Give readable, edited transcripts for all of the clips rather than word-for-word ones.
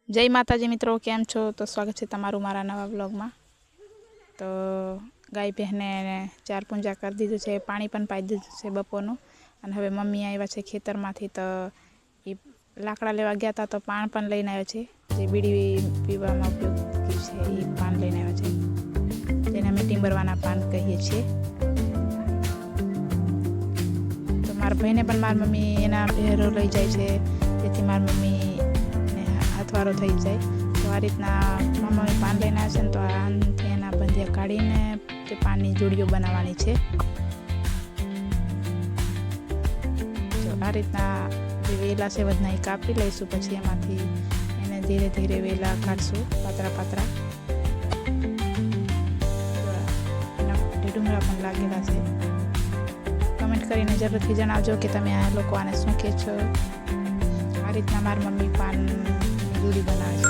जय माताजी मित्रों, केम छो? तो स्वागत है तमारू मारा नवा ब्लॉग में। तो गाय बहने चार पूंजा कर दीधुं छे, पाणी पण पाई दीधुं छे बपोरनुं। अने हवे मम्मी आव्या छे खेतरमांथी, तो ए लाकड़ा लेवा गया था तो पाण पण लईने आव्या छे, जे बीड़ी पीवामां उपयोगी छे ए पाण लईने आव्या छे, जेने अमे टींबरवाना पान कहीए छीए। तो मारा भाईने पण मारी मम्मी एना भेरो लई जाय छे, जेथी मारी मम्मी हथवारो थई जाए। तो आ रीतना मम्मी पान लईने आवे छे ने तो आनथी एना बंधिया काढीने ते पाननी जोड़ीओ बनाववानी छे। तो आ रीतना जे वेला छे बधा ए कापी लईशुं, पछी एमांथी एने धीरे धीरे वेला काढशुं पातळा पातळा। एना ढीडुंगळा पण लागेला छे। कमेंट करीने जरूरथी जणावजो के तमे आ लोको आने शुं कहे छो। आ रीतना मारी मम्मी पान जोड़ी बनावे छे।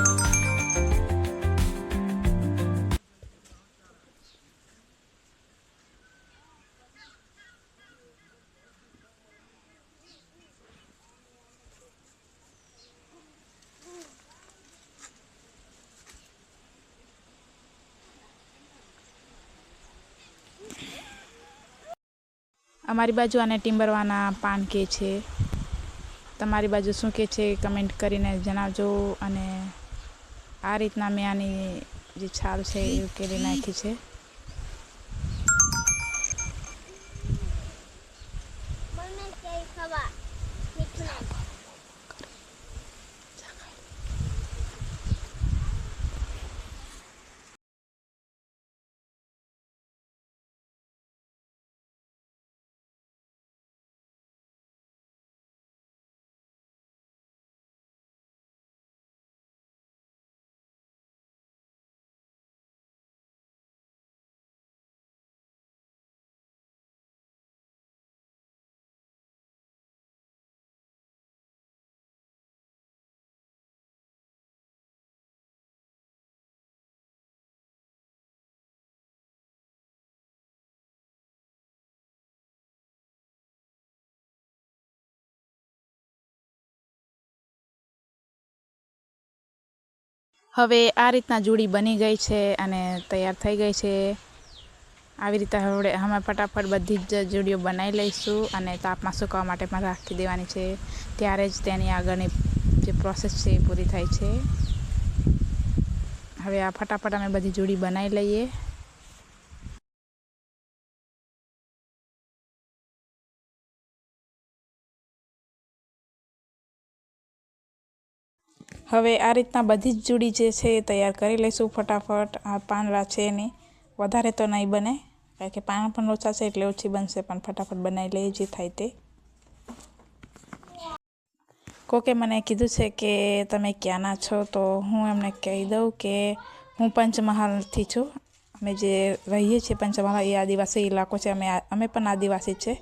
अमारी बाजू आने टींबरवाना पान के छे। तमारी बाजू शुं के छे कमेंट करीने जणावजो। अने आ रीतना मैं आनी जे छाल छे ए उकेली नाखी छे। हवे आ रीतना जोड़ी बनी गई छे अने तैयार थई गई छे। આવી રીતે હવે અમે ફટાફટ બધી જ જોડીઓ બનાવી લઈશું અને તાપમાં સુકવવા માટે પણ રાખી દેવાની છે, ત્યારે જ તેની આગળની જે પ્રોસેસ છે એ પૂરી થાય છે। હવે આ ફટાફટ અમે બધી જોડી બનાવી લઈએ। હવે આ રીતના બધી જ જોડી જે છે એ તૈયાર કરી લઈશું ફટાફટ। આ પાંદડા છે એની વધારે તો નહીં બને, કારણ કે પાન પણ ઓછા છે એટલે ઓછી બનશે, પણ ફટાફટ બનાવી લઈએ જે થાય તે। કોકે મને કીધું છે કે તમે ક્યાંના છો, તો હું એમને કહી દઉં કે હું પંચમહાલથી છું। અમે જે રહીએ છીએ પંચમહાલ એ આદિવાસી ઇલાકો છે, અમે પણ આદિવાસી છે।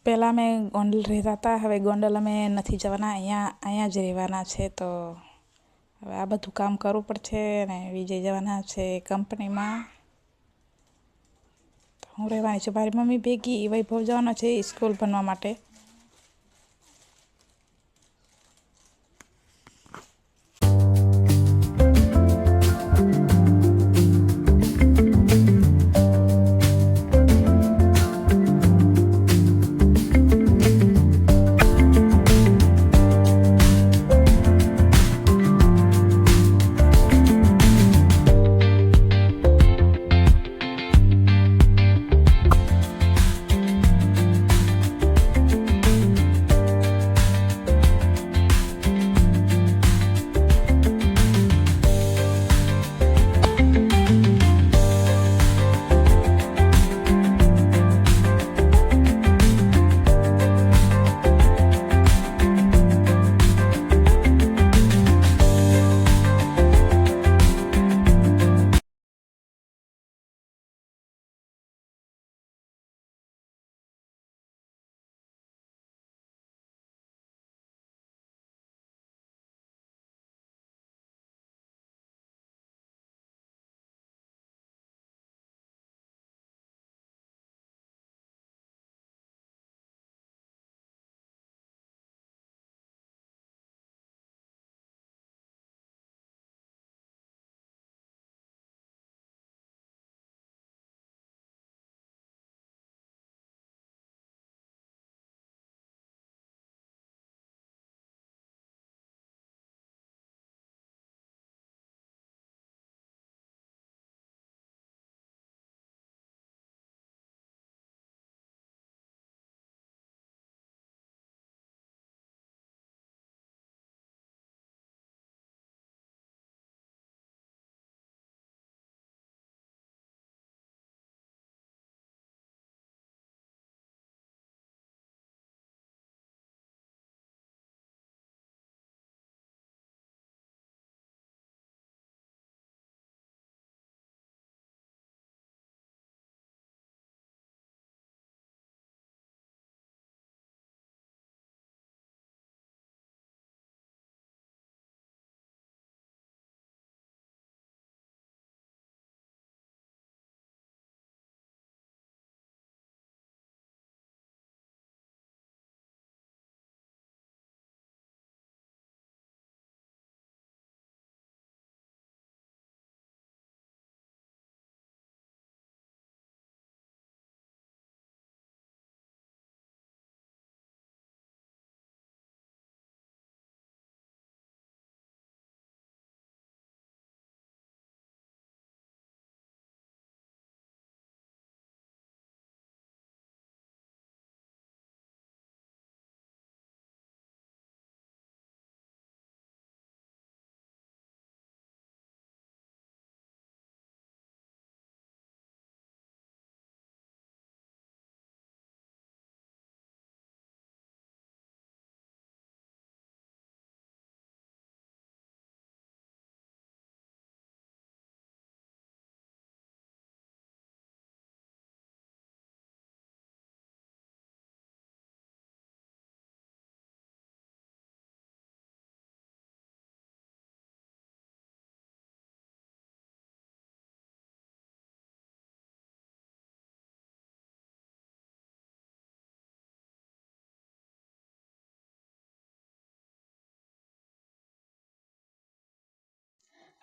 पहला मैं गोंडल रहता था, हवे गोंडल में नहीं जवाना, अँ ज रहवाना है। तो हवे आ बधुं काम करवू पड़शे ने विजय जवाना है कंपनी में। હું રહેવાની છું મારી મમ્મી ભેગી. વૈભવ જવાનો છે સ્કૂલ ભણવા માટે.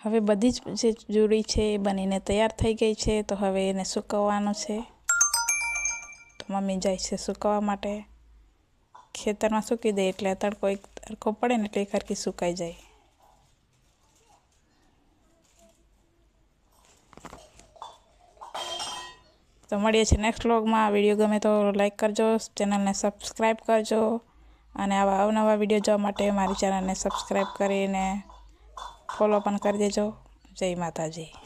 હવે બધી જ જે જોડી છે એ બનીને તૈયાર થઈ ગઈ છે. તો હવે એને સૂકવવાનું છે. તો મમ્મી જાય છે સૂકવવા માટે. ખેતરમાં સૂકી દે એટલે તડકો એક તડકો પડે ને એટલે એક હરખી સુકાઈ જાય. તો મળીએ છીએ નેક્સ્ટ વ્લોગમાં. વિડીયો ગમે તો લાઈક કરજો, ચેનલને સબસ્ક્રાઈબ કરજો અને આવા અવનવા વિડીયો જોવા માટે મારી ચેનલને સબસ્ક્રાઈબ કરીને ફોલો પણ કરી દેજો. જય માતાજી.